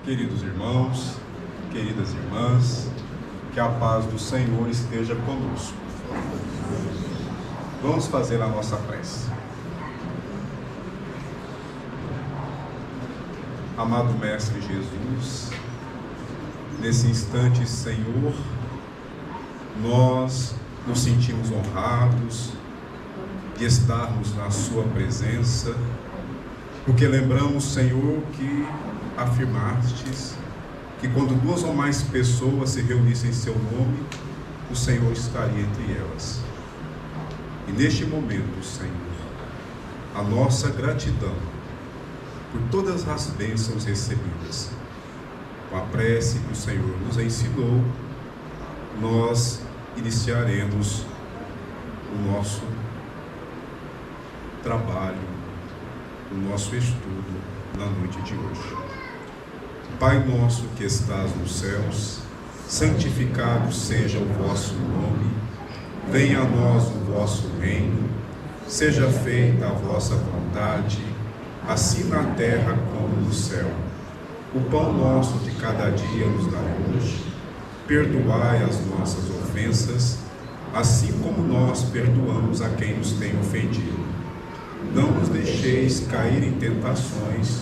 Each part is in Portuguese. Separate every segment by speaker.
Speaker 1: Queridos irmãos, queridas irmãs, que a paz do Senhor esteja conosco. Vamos fazer a nossa prece. Amado Mestre Jesus, nesse instante, Senhor, nós nos sentimos honrados de estarmos na Sua presença, porque lembramos, Senhor, que afirmastes que quando duas ou mais pessoas se reunissem em Seu nome, o Senhor estaria entre elas. E neste momento, Senhor, a nossa gratidão por todas as bênçãos recebidas, com a prece que o Senhor nos ensinou, nós iniciaremos o nosso trabalho, o nosso estudo na noite de hoje. Pai nosso que estás nos céus, santificado seja o vosso nome, venha a nós o vosso reino, seja feita a vossa vontade, assim na terra como no céu. O pão nosso de cada dia nos dai hoje, perdoai as nossas ofensas, assim como nós perdoamos a quem nos tem ofendido. Não nos deixeis cair em tentações,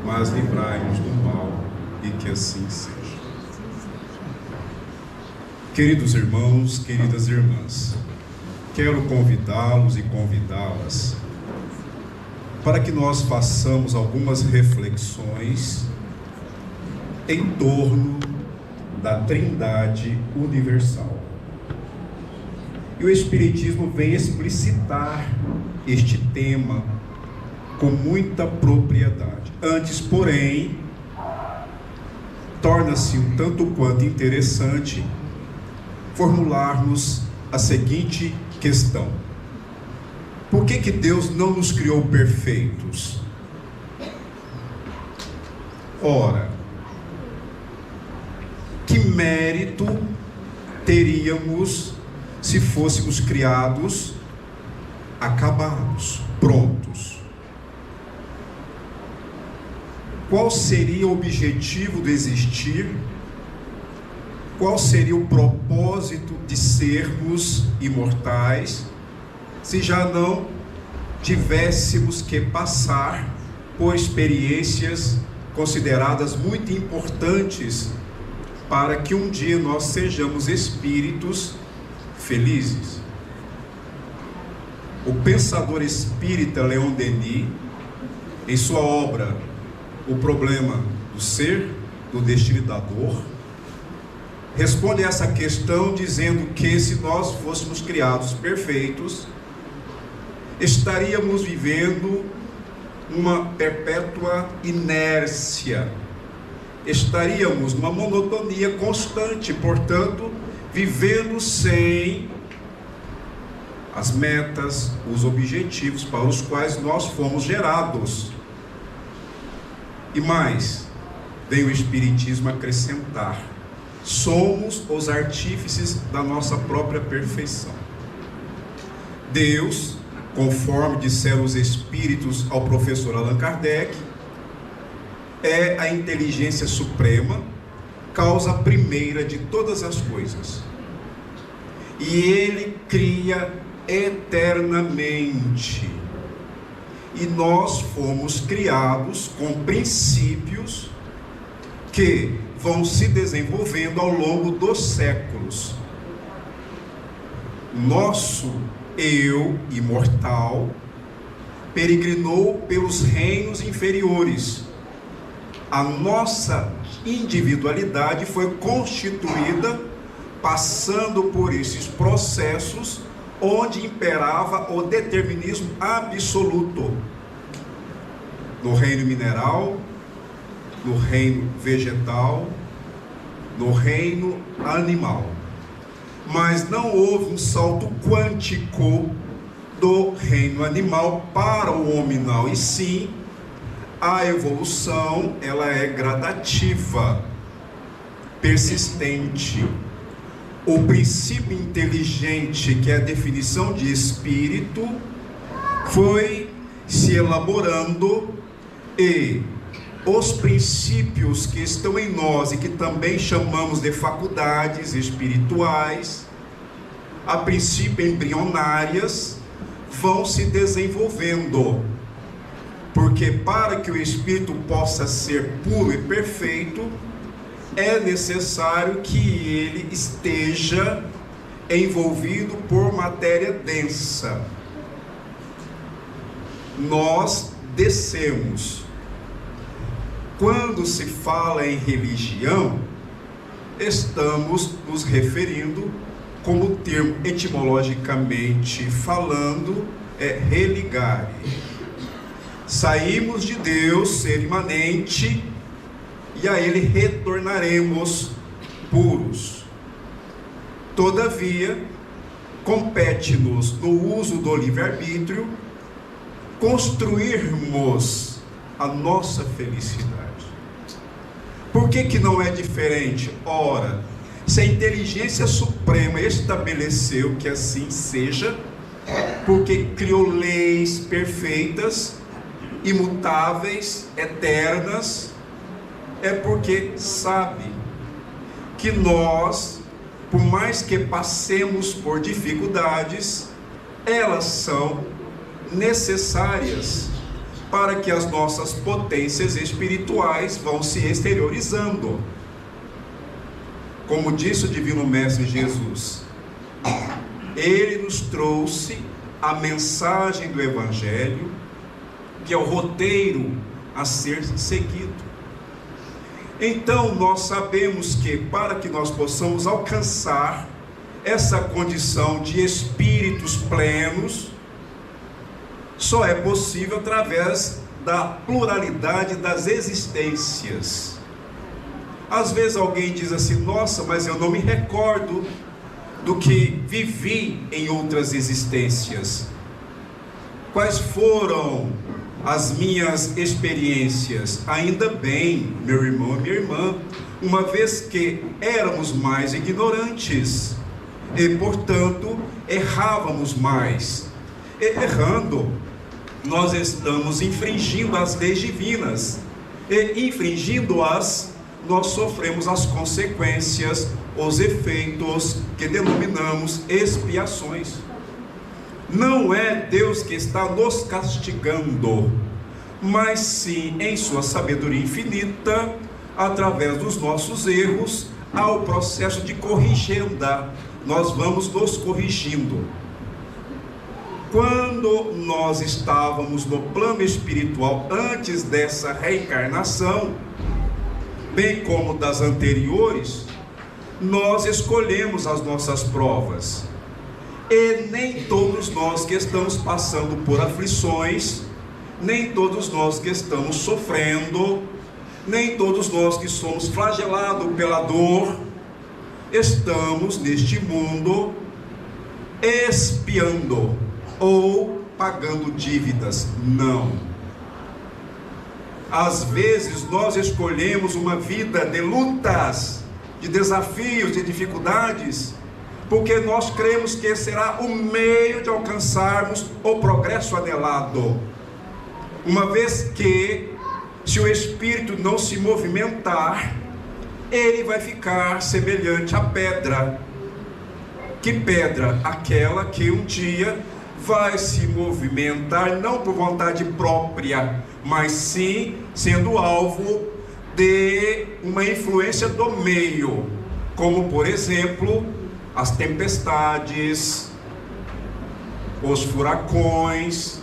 Speaker 1: mas livrai-nos do mal, e que assim seja. Queridos irmãos, queridas irmãs, quero convidá-los e convidá-las para que nós façamos algumas reflexões em torno da Trindade Universal. E o Espiritismo vem explicitar este tema com muita propriedade. Antes, porém, torna-se um tanto quanto interessante formularmos a seguinte questão: por que Deus não nos criou perfeitos? Ora, que mérito teríamos se fôssemos criados acabados, prontos? Qual seria o objetivo do existir? Qual seria o propósito de sermos imortais, se já não tivéssemos que passar por experiências consideradas muito importantes para que um dia nós sejamos espíritos felizes? O pensador espírita Leon Denis, em sua obra O Problema do Ser, do Destino e da Dor, responde a essa questão dizendo que se nós fôssemos criados perfeitos, estaríamos vivendo uma perpétua inércia, estaríamos numa monotonia constante, portanto, vivendo sem as metas, os objetivos para os quais nós fomos gerados. E mais, vem o Espiritismo acrescentar: somos os artífices da nossa própria perfeição. Deus, conforme disseram os Espíritos ao professor Allan Kardec, é a inteligência suprema, causa primeira de todas as coisas. E Ele cria eternamente. E nós fomos criados com princípios que vão se desenvolvendo ao longo dos séculos. Nosso eu imortal peregrinou pelos reinos inferiores. A nossa individualidade foi constituída passando por esses processos onde imperava o determinismo absoluto. No reino mineral, no reino vegetal, no reino animal. Mas não houve um salto quântico do reino animal para o hominal, e sim, a evolução, ela é gradativa, persistente. O princípio inteligente, que é a definição de espírito, foi se elaborando e os princípios que estão em nós e que também chamamos de faculdades espirituais, a princípio embrionárias, vão se desenvolvendo, porque para que o espírito possa ser puro e perfeito, é necessário que ele esteja envolvido por matéria densa. Nós descemos. Quando se fala em religião, estamos nos referindo, como termo etimologicamente falando, é religare. Saímos de Deus, ser imanente, e a Ele retornaremos puros. Todavia, compete-nos, no uso do livre-arbítrio, construirmos a nossa felicidade. Por que não é diferente? Ora, se a inteligência suprema estabeleceu que assim seja, porque criou leis perfeitas, imutáveis, eternas, é porque sabe que nós, por mais que passemos por dificuldades, elas são necessárias para que as nossas potências espirituais vão se exteriorizando. Como disse o Divino Mestre Jesus, Ele nos trouxe a mensagem do Evangelho, que é o roteiro a ser seguido. Então nós sabemos que para que nós possamos alcançar essa condição de espíritos plenos, só é possível através da pluralidade das existências. Às vezes alguém diz assim: nossa, mas eu não me recordo do que vivi em outras existências. Quais foram as minhas experiências? Ainda bem, meu irmão e minha irmã, uma vez que éramos mais ignorantes e, portanto, errávamos mais. E, errando, nós estamos infringindo as leis divinas, e infringindo-as, nós sofremos as consequências, os efeitos que denominamos expiações. Não é Deus que está nos castigando, mas sim, em sua sabedoria infinita, através dos nossos erros, há o processo de corrigenda. Nós vamos nos corrigindo. Quando nós estávamos no plano espiritual antes dessa reencarnação, bem como das anteriores, nós escolhemos as nossas provas. E nem todos nós que estamos passando por aflições, nem todos nós que estamos sofrendo, nem todos nós que somos flagelados pela dor, estamos neste mundo expiando ou pagando dívidas. Não. Às vezes nós escolhemos uma vida de lutas, de desafios, de dificuldades, porque nós cremos que será o meio de alcançarmos o progresso anelado. Uma vez que, se o espírito não se movimentar, ele vai ficar semelhante à pedra. Que pedra? Aquela que um dia vai se movimentar, não por vontade própria, mas sim sendo alvo de uma influência do meio, como por exemplo as tempestades, os furacões,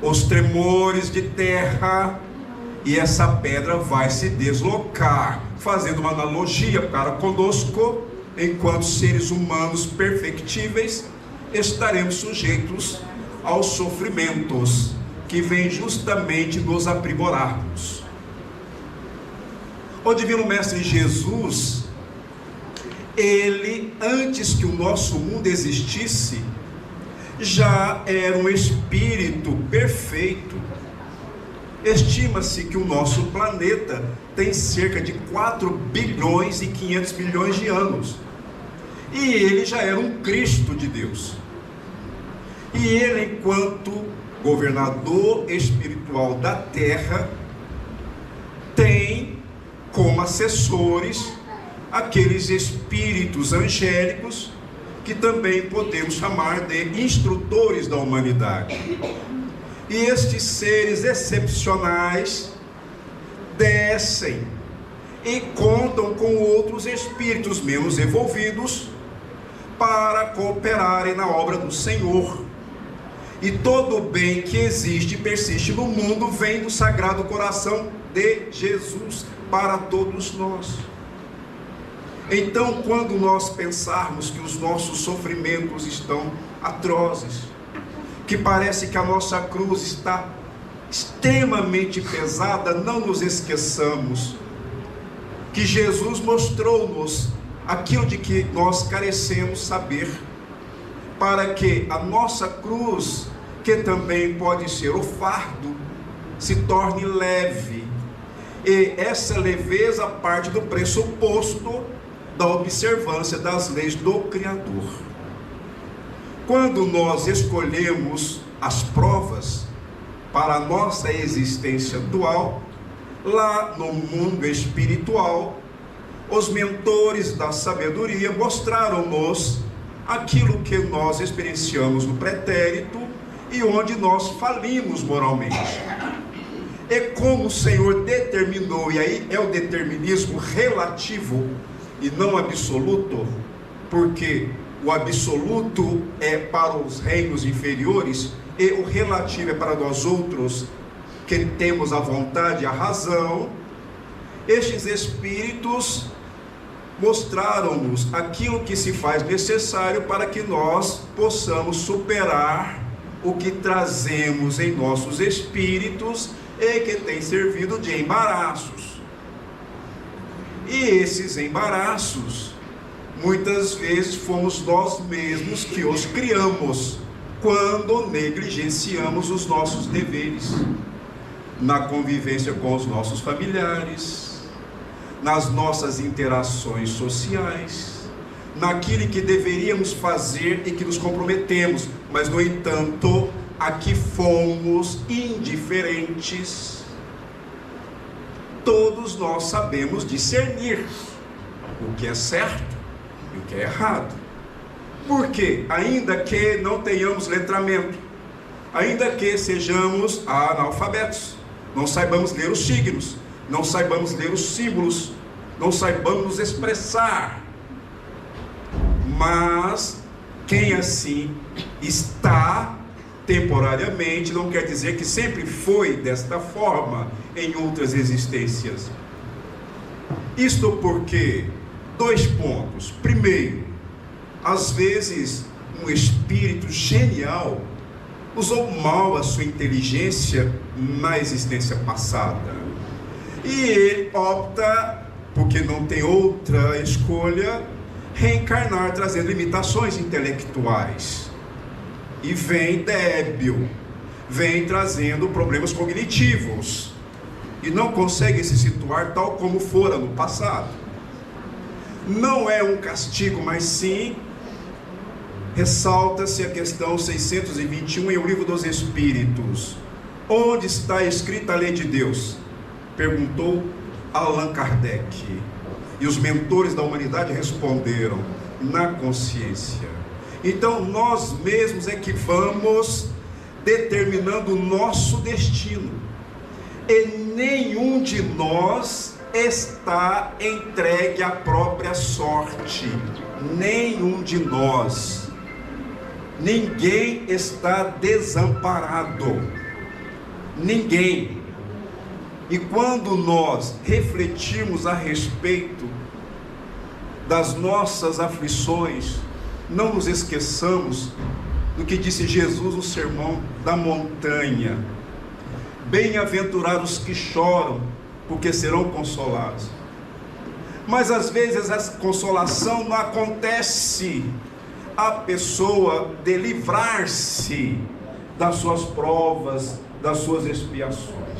Speaker 1: os tremores de terra, e essa pedra vai se deslocar. Fazendo uma analogia para conosco, enquanto seres humanos perfectíveis, estaremos sujeitos aos sofrimentos que vêm justamente nos aprimorarmos. O Divino Mestre Jesus, ele, antes que o nosso mundo existisse, já era um espírito perfeito. Estima-se que o nosso planeta tem cerca de 4 bilhões e 500 milhões de anos. E ele já era um Cristo de Deus. E ele, enquanto governador espiritual da Terra, tem como assessores aqueles espíritos angélicos que também podemos chamar de instrutores da humanidade. E estes seres excepcionais descem e contam com outros espíritos menos evolvidos para cooperarem na obra do Senhor. E todo o bem que existe e persiste no mundo vem do Sagrado Coração de Jesus para todos nós. Então, quando nós pensarmos que os nossos sofrimentos estão atrozes, que parece que a nossa cruz está extremamente pesada, não nos esqueçamos que Jesus mostrou-nos aquilo de que nós carecemos saber, para que a nossa cruz, que também pode ser o fardo, se torne leve. E essa leveza parte do pressuposto da observância das leis do Criador. Quando nós escolhemos as provas para a nossa existência dual, lá no mundo espiritual, os mentores da sabedoria mostraram-nos aquilo que nós experienciamos no pretérito e onde nós falimos moralmente. E como o Senhor determinou, e aí é o determinismo relativo e não absoluto, porque o absoluto é para os reinos inferiores e o relativo é para nós outros que temos a vontade e a razão. Estes espíritos mostraram-nos aquilo que se faz necessário para que nós possamos superar o que trazemos em nossos espíritos e que tem servido de embaraços. E esses embaraços, muitas vezes fomos nós mesmos que os criamos, quando negligenciamos os nossos deveres, na convivência com os nossos familiares, nas nossas interações sociais, naquilo que deveríamos fazer e que nos comprometemos, mas no entanto, aqui fomos indiferentes. Todos nós sabemos discernir o que é certo e o que é errado. Porque, ainda que não tenhamos letramento, ainda que sejamos analfabetos, não saibamos ler os signos, não saibamos ler os símbolos, não saibamos nos expressar, mas quem assim está temporariamente, não quer dizer que sempre foi desta forma em outras existências. Isto porque, 2 pontos. Primeiro, às vezes um espírito genial usou mal a sua inteligência na existência passada, e ele opta, porque não tem outra escolha, reencarnar trazendo limitações intelectuais, e vem débil, vem trazendo problemas cognitivos, e não consegue se situar tal como fora no passado. Não é um castigo, mas sim ressalta-se a questão 621 em O Livro dos Espíritos. Onde está escrita a lei de Deus? Perguntou Allan Kardec. E os mentores da humanidade responderam: na consciência. Então nós mesmos é que vamos determinando o nosso destino, e nenhum de nós está entregue à própria sorte. Nenhum de nós. Ninguém está desamparado. Ninguém. E quando nós refletirmos a respeito das nossas aflições, não nos esqueçamos do que disse Jesus no Sermão da Montanha: bem-aventurados que choram, porque serão consolados. Mas às vezes essa consolação não acontece a pessoa de livrar-se das suas provas, das suas expiações,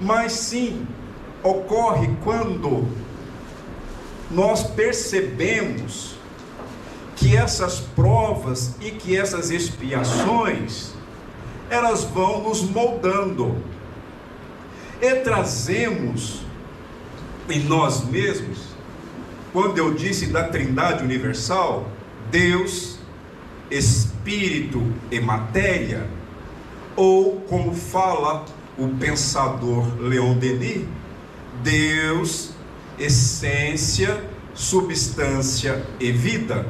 Speaker 1: mas sim ocorre quando nós percebemos que essas provas e que essas expiações, elas vão nos moldando, e trazemos em nós mesmos, quando eu disse da Trindade Universal, Deus, Espírito e Matéria, ou como fala o pensador Leon Denis, Deus, essência, substância e vida.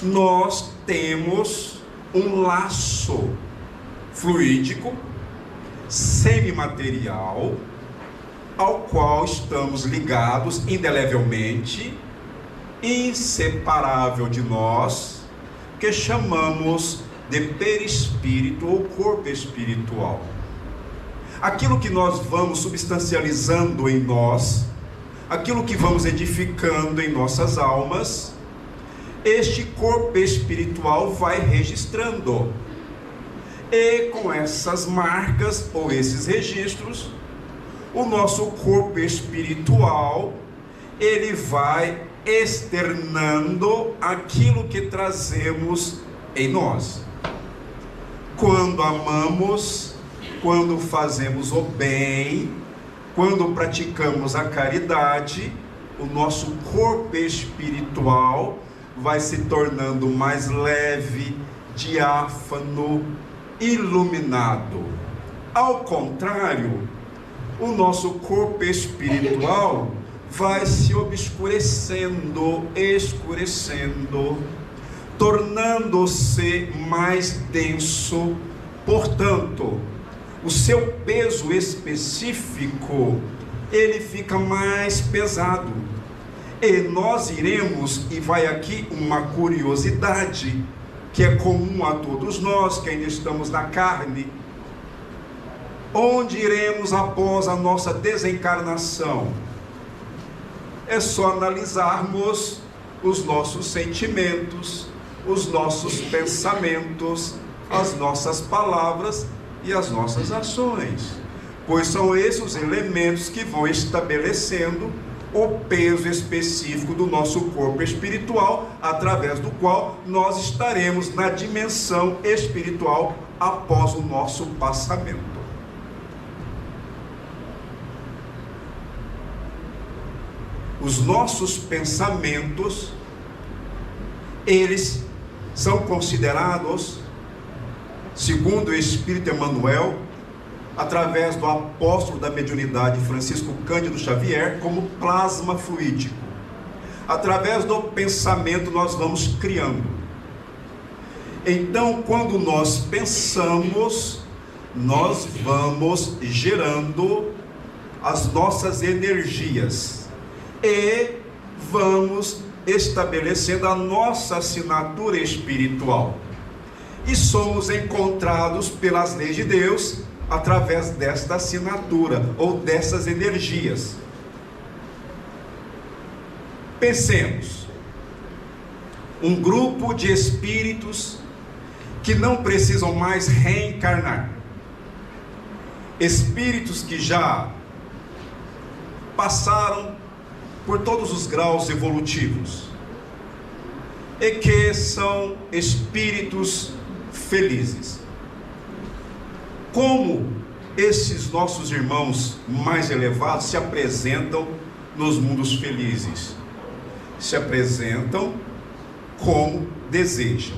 Speaker 1: Nós temos um laço fluídico, semimaterial, ao qual estamos ligados indelevelmente, inseparável de nós, que chamamos de perispírito ou corpo espiritual. Aquilo que nós vamos substancializando em nós, aquilo que vamos edificando em nossas almas, este corpo espiritual vai registrando. E com essas marcas ou esses registros, o nosso corpo espiritual, ele vai externando aquilo que trazemos em nós. Quando amamos, quando fazemos o bem, quando praticamos a caridade, o nosso corpo espiritual vai se tornando mais leve, diáfano, iluminado. Ao contrário, o nosso corpo espiritual vai se obscurecendo, escurecendo, tornando-se mais denso. Portanto, o seu peso específico, ele fica mais pesado. E nós iremos, e vai aqui uma curiosidade, que é comum a todos nós que ainda estamos na carne. Onde iremos após a nossa desencarnação? É só analisarmos os nossos sentimentos, os nossos pensamentos, as nossas palavras e as nossas ações, pois são esses os elementos que vão estabelecendo o peso específico do nosso corpo espiritual, através do qual nós estaremos na dimensão espiritual após o nosso passamento. Os nossos pensamentos, eles são considerados, segundo o Espírito Emmanuel, através do apóstolo da mediunidade Francisco Cândido Xavier, como plasma fluídico. Através do pensamento nós vamos criando. Então, quando nós pensamos, nós vamos gerando as nossas energias e vamos estabelecendo a nossa assinatura espiritual. E somos encontrados pelas leis de Deus através desta assinatura ou dessas energias. Pensemos, um grupo de espíritos que não precisam mais reencarnar, espíritos que já passaram por todos os graus evolutivos e que são espíritos felizes. Como esses nossos irmãos mais elevados se apresentam nos mundos felizes? Se apresentam como desejam,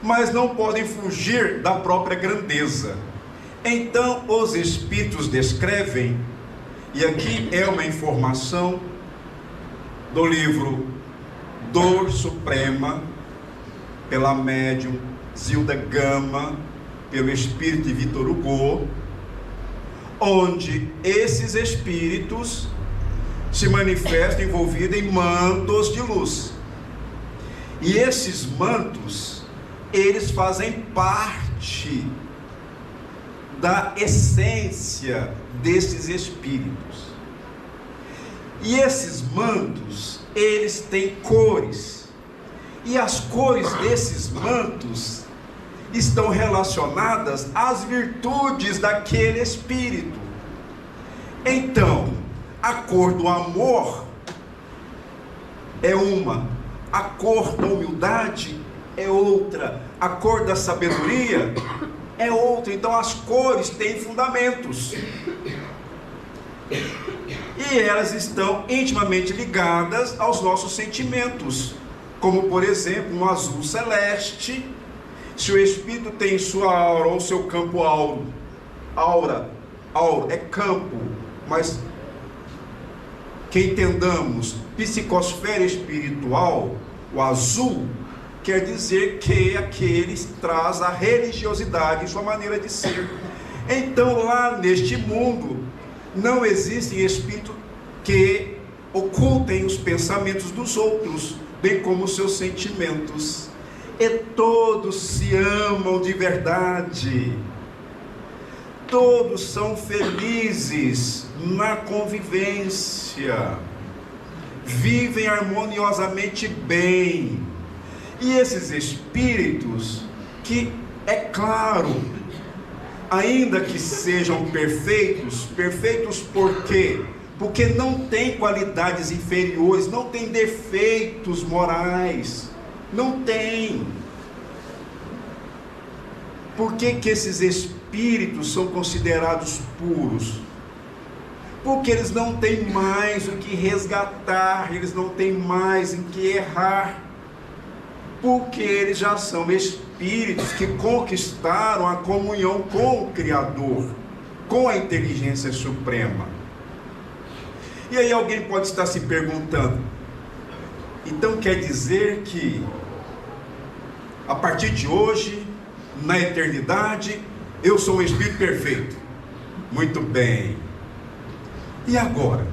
Speaker 1: mas não podem fugir da própria grandeza. Então os espíritos descrevem, e aqui é uma informação do livro Dor Suprema, pela médium Zilda Gama, pelo espírito de Victor Hugo, onde esses espíritos se manifestam envolvidos em mantos de luz. E esses mantos, eles fazem parte da essência desses espíritos. E esses mantos, eles têm cores. E as cores desses mantos estão relacionadas às virtudes daquele espírito. Então, a cor do amor é uma, a cor da humildade é outra, a cor da sabedoria é outra. Então as cores têm fundamentos.
Speaker 2: E elas estão intimamente ligadas aos nossos sentimentos, como por exemplo um azul celeste. Se o espírito tem sua aura ou seu campo aura é campo, mas que entendamos, psicosfera espiritual, o azul quer dizer que aquele traz a religiosidade em sua maneira de ser. Então lá neste mundo não existem espíritos que ocultem os pensamentos dos outros, bem como os seus sentimentos, e todos se amam de verdade, todos são felizes na convivência, vivem harmoniosamente bem. E esses espíritos que, é claro, ainda que sejam perfeitos por quê? Porque não tem qualidades inferiores, não tem defeitos morais, não tem. Por que esses espíritos são considerados puros? Porque eles não têm mais o que resgatar, eles não têm mais em que errar, porque eles já são espíritos que conquistaram a comunhão com o Criador, com a inteligência suprema. E aí alguém pode estar se perguntando, então quer dizer que a partir de hoje, na eternidade, eu sou um espírito perfeito? Muito bem. E agora?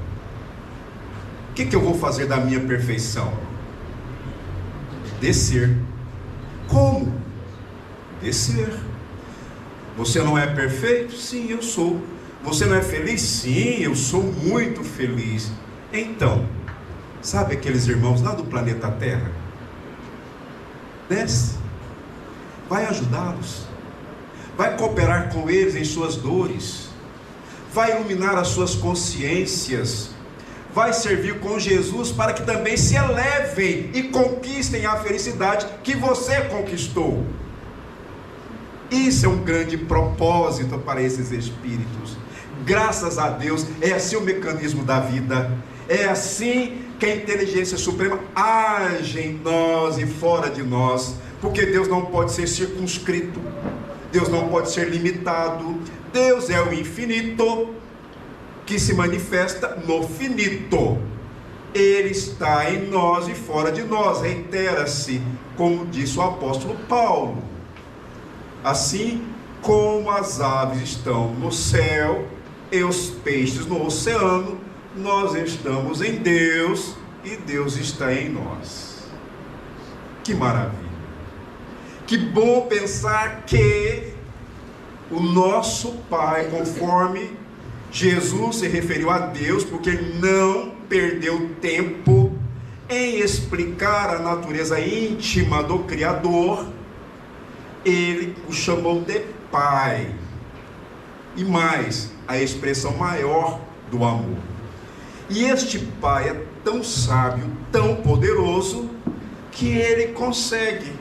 Speaker 2: O que eu vou fazer da minha perfeição? Descer. Como? Descer. Você não é perfeito? Sim, eu sou. Você não é feliz? Sim, eu sou muito feliz. Então, sabe aqueles irmãos lá do planeta Terra? Desce. Vai ajudá-los. Vai cooperar com eles em suas dores. Vai iluminar as suas consciências. Vai servir com Jesus para que também se elevem e conquistem a felicidade que você conquistou. Isso é um grande propósito para esses espíritos. Graças a Deus, é assim o mecanismo da vida. É assim que a inteligência suprema age em nós e fora de nós. Porque Deus não pode ser circunscrito. Deus não pode ser limitado. Deus é o infinito que se manifesta no finito. Ele está em nós e fora de nós. Reitera-se, como disse o apóstolo Paulo. Assim como as aves estão no céu e os peixes no oceano, nós estamos em Deus e Deus está em nós. Que maravilha! Que bom pensar que o nosso Pai, conforme Jesus se referiu a Deus, porque ele não perdeu tempo em explicar a natureza íntima do Criador, ele o chamou de Pai. E mais, a expressão maior do amor. E este Pai é tão sábio, tão poderoso, que ele consegue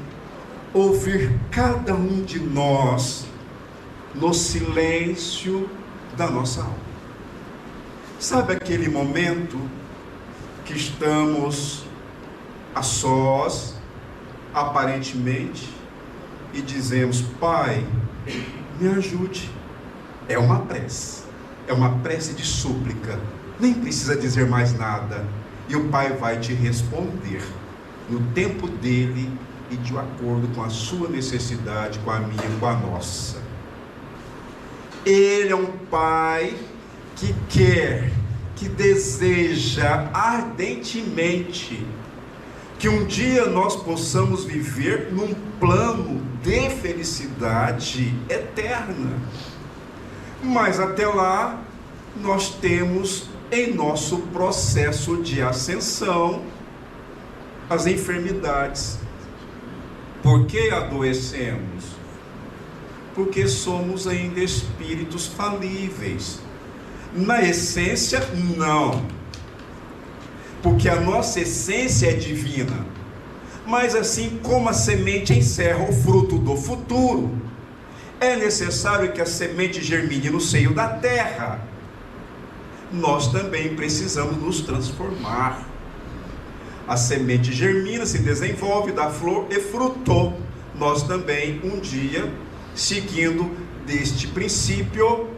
Speaker 2: ouvir cada um de nós no silêncio da nossa alma. Sabe aquele momento que estamos a sós, aparentemente, e dizemos: Pai, me ajude. É uma prece de súplica, nem precisa dizer mais nada, e o Pai vai te responder no tempo dele e de acordo com a sua necessidade, com a minha e com a nossa. Ele é um Pai que quer, que deseja ardentemente que um dia nós possamos viver num plano de felicidade eterna. Mas até lá, nós temos em nosso processo de ascensão as enfermidades. Por que adoecemos? Porque somos ainda espíritos falíveis. Na essência, não. Porque a nossa essência é divina. Mas assim como a semente encerra o fruto do futuro, é necessário que a semente germine no seio da terra. nós também precisamos nos transformar. A semente germina, se desenvolve, dá flor e fruto. Nós também, um dia, seguindo deste princípio,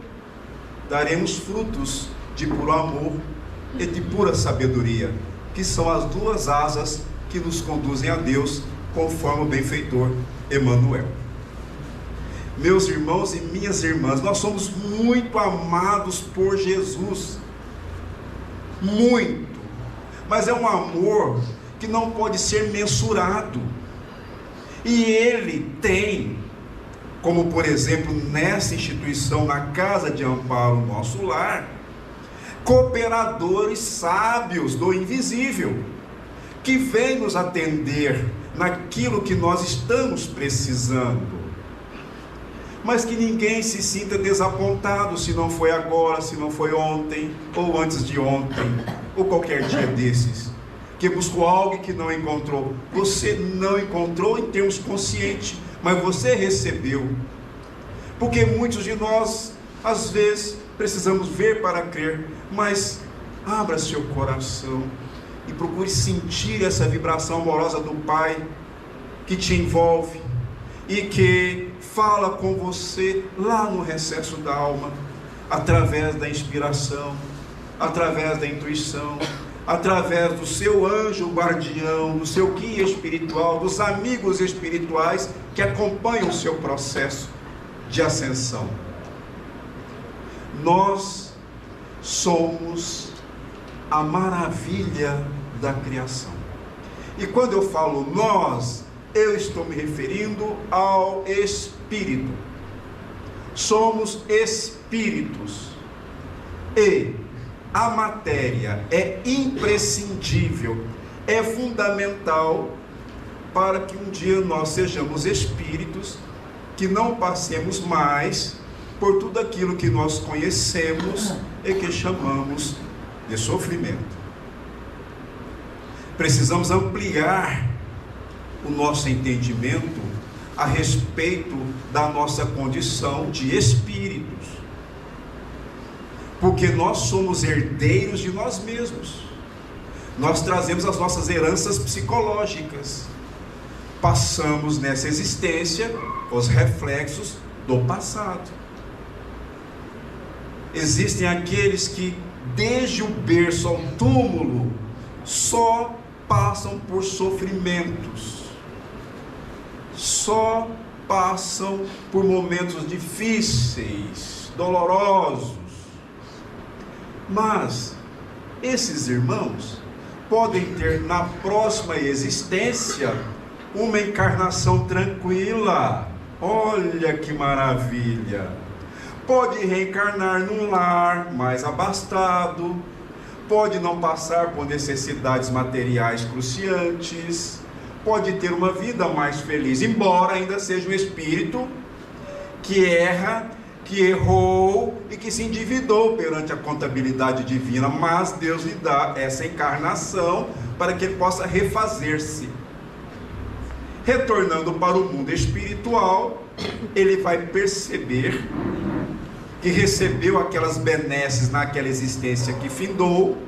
Speaker 2: daremos frutos de puro amor e de pura sabedoria, que são as duas asas que nos conduzem a Deus, conforme o benfeitor Emmanuel. Meus irmãos e minhas irmãs, nós somos muito amados por Jesus, muito, mas é um amor que não pode ser mensurado, e Ele tem, como por exemplo nessa instituição, na Casa de Amparo Nosso Lar, cooperadores sábios do invisível, que vêm nos atender naquilo que nós estamos precisando, mas que ninguém se sinta desapontado se não foi agora, se não foi ontem, ou antes de ontem, ou qualquer dia desses, que buscou algo que não encontrou. Você não encontrou em termos conscientes, mas você recebeu, porque muitos de nós, às vezes, precisamos ver para crer, mas abra seu coração e procure sentir essa vibração amorosa do Pai que te envolve e que fala com você lá no recesso da alma, através da inspiração, através da intuição, através do seu anjo guardião, do seu guia espiritual, dos amigos espirituais que acompanham o seu processo de ascensão. Nós somos a maravilha da criação. E quando eu falo nós, eu estou me referindo ao Espírito. Somos espíritos. E a matéria é imprescindível, é fundamental para que um dia nós sejamos espíritos, que não passemos mais por tudo aquilo que nós conhecemos e que chamamos de sofrimento. Precisamos ampliar o nosso entendimento a respeito da nossa condição de espíritos, porque nós somos herdeiros de nós mesmos. Nós trazemos as nossas heranças psicológicas, passamos nessa existência os reflexos do passado. Existem aqueles que desde o berço ao túmulo só passam por sofrimentos, só passam por momentos difíceis, dolorosos. Mas esses irmãos podem ter na próxima existência uma encarnação tranquila. Olha que maravilha! Pode reencarnar num lar mais abastado, pode não passar por necessidades materiais cruciantes, pode ter uma vida mais feliz, embora ainda seja um espírito que erra, que errou e que se endividou perante a contabilidade divina, mas Deus lhe dá essa encarnação para que ele possa refazer-se. Retornando para o mundo espiritual, ele vai perceber que recebeu aquelas benesses naquela existência que findou,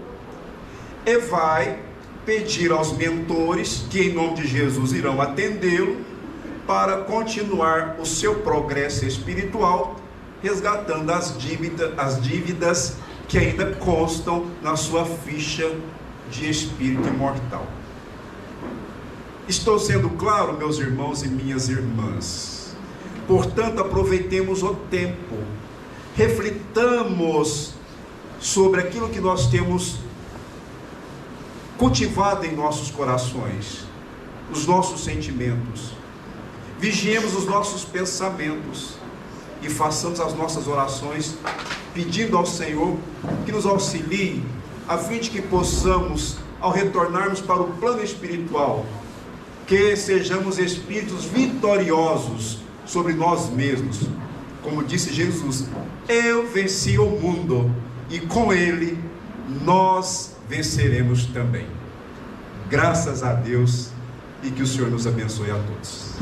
Speaker 2: e vai pedir aos mentores, que em nome de Jesus irão atendê-lo, para continuar o seu progresso espiritual, resgatando as dívidas que ainda constam na sua ficha de espírito imortal. Estou sendo claro, meus irmãos e minhas irmãs? Portanto, aproveitemos o tempo, reflitamos sobre aquilo que nós temos cultivado em nossos corações, os nossos sentimentos, vigiemos os nossos pensamentos e façamos as nossas orações pedindo ao Senhor que nos auxilie, a fim de que possamos, ao retornarmos para o plano espiritual, que sejamos espíritos vitoriosos sobre nós mesmos. Como disse Jesus, eu venci o mundo e com ele nós venceremos também. Graças a Deus, e que o Senhor nos abençoe a todos.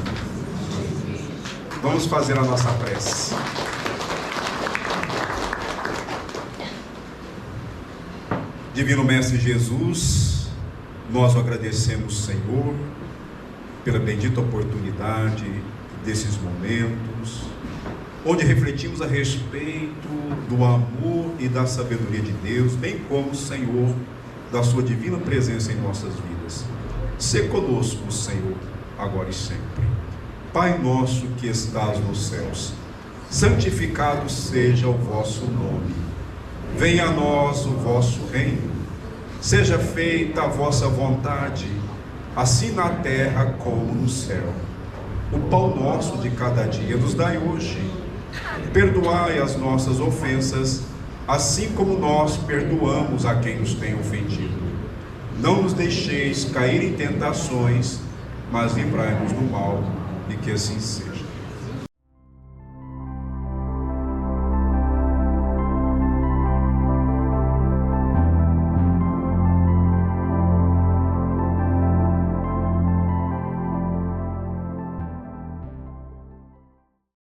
Speaker 2: Vamos fazer a nossa prece.
Speaker 1: Divino Mestre Jesus, nós o agradecemos, Senhor, pela bendita oportunidade desses momentos, onde refletimos a respeito do amor e da sabedoria de Deus, bem como, Senhor, da sua divina presença em nossas vidas. Sê conosco, Senhor, agora e sempre. Pai nosso que estás nos céus, santificado seja o vosso nome. Venha a nós o vosso reino. Seja feita a vossa vontade, assim na terra como no céu. O pão nosso de cada dia nos dai hoje. Perdoai as nossas ofensas, assim como nós perdoamos a quem nos tem ofendido. Não nos deixeis cair em tentações, mas livrai-nos do mal, e que assim seja.